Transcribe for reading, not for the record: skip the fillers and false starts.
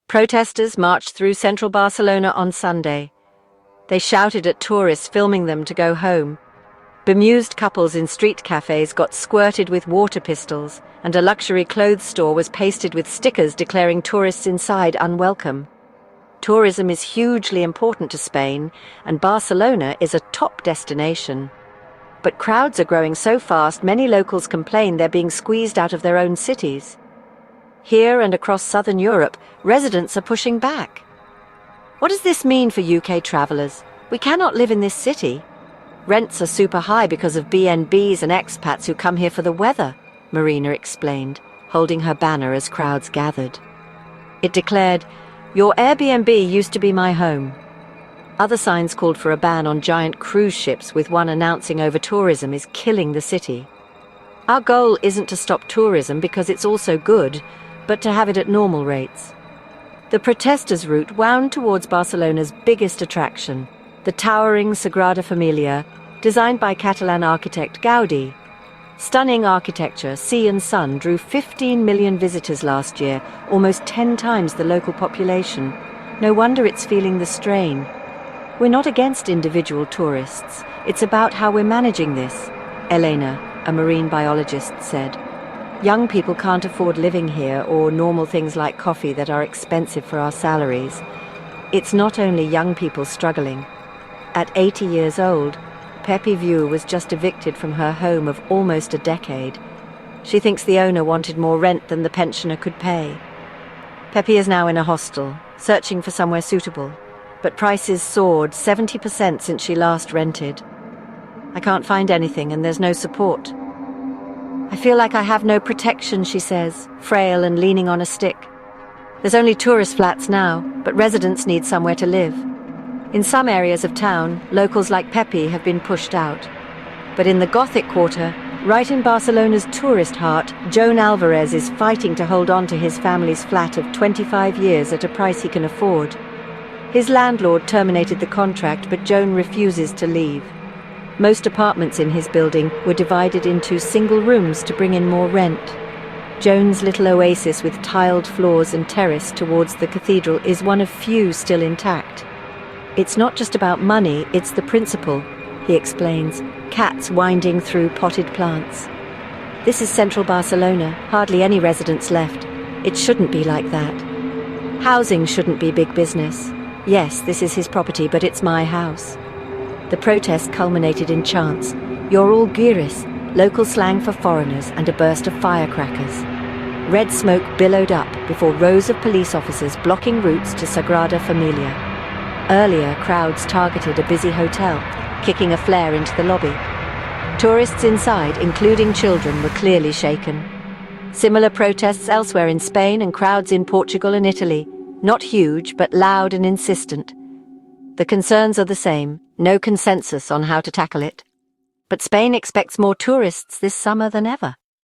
Protesters marched through central Barcelona on Sunday. They shouted at tourists filming them to go home. Bemused couples in street cafes got squirted with water pistols, and a luxury clothes store was pasted with stickers declaring tourists inside unwelcome. Tourism is hugely important to Spain, and Barcelona is a top destination. But crowds are growing so fast, many locals complain they're being squeezed out of their own cities. Here and across southern Europe, residents are pushing back. What does this mean for UK travellers? We cannot live in this city. Rents are super high because of B&Bs and expats who come here for the weather, Marina explained, holding her banner as crowds gathered. It declared, "Your Airbnb used to be my home." Other signs called for a ban on giant cruise ships, with one announcing over-tourism is killing the city. Our goal isn't to stop tourism because it's also good, but to have it at normal rates. The protesters' route wound towards Barcelona's biggest attraction, the towering Sagrada Familia, designed by Catalan architect Gaudi. Stunning architecture, sea and sun, drew 15 million visitors last year, almost 10 times the local population. No wonder it's feeling the strain. We're not against individual tourists. It's about how we're managing this, Elena, a marine biologist, said. Young people can't afford living here or normal things like coffee that are expensive for our salaries. It's not only young people struggling. At 80 years old, Pepi View was just evicted from her home of almost a decade. She thinks the owner wanted more rent than the pensioner could pay. Pepi is now in a hostel, searching for somewhere suitable, but prices soared 70% since she last rented. I can't find anything and there's no support. I feel like I have no protection, she says, frail and leaning on a stick. There's only tourist flats now, but residents need somewhere to live. In some areas of town, locals like Pepi have been pushed out. But in the Gothic quarter, right in Barcelona's tourist heart, Joan Alvarez is fighting to hold on to his family's flat of 25 years at a price he can afford. His landlord terminated the contract, but Joan refuses to leave. Most apartments in his building were divided into single rooms to bring in more rent. Joan's little oasis with tiled floors and terrace towards the cathedral is one of few still intact. It's not just about money, it's the principle, he explains, cats winding through potted plants. This is central Barcelona, hardly any residents left. It shouldn't be like that. Housing shouldn't be big business. Yes, this is his property, but it's my house. The protest culminated in chants, "You're all guiris," local slang for foreigners, and a burst of firecrackers. Red smoke billowed up before rows of police officers blocking routes to Sagrada Familia. Earlier, crowds targeted a busy hotel, kicking a flare into the lobby. Tourists inside, including children, were clearly shaken. Similar protests elsewhere in Spain and crowds in Portugal and Italy, not huge but loud and insistent. The concerns are the same, no consensus on how to tackle it. But Spain expects more tourists this summer than ever.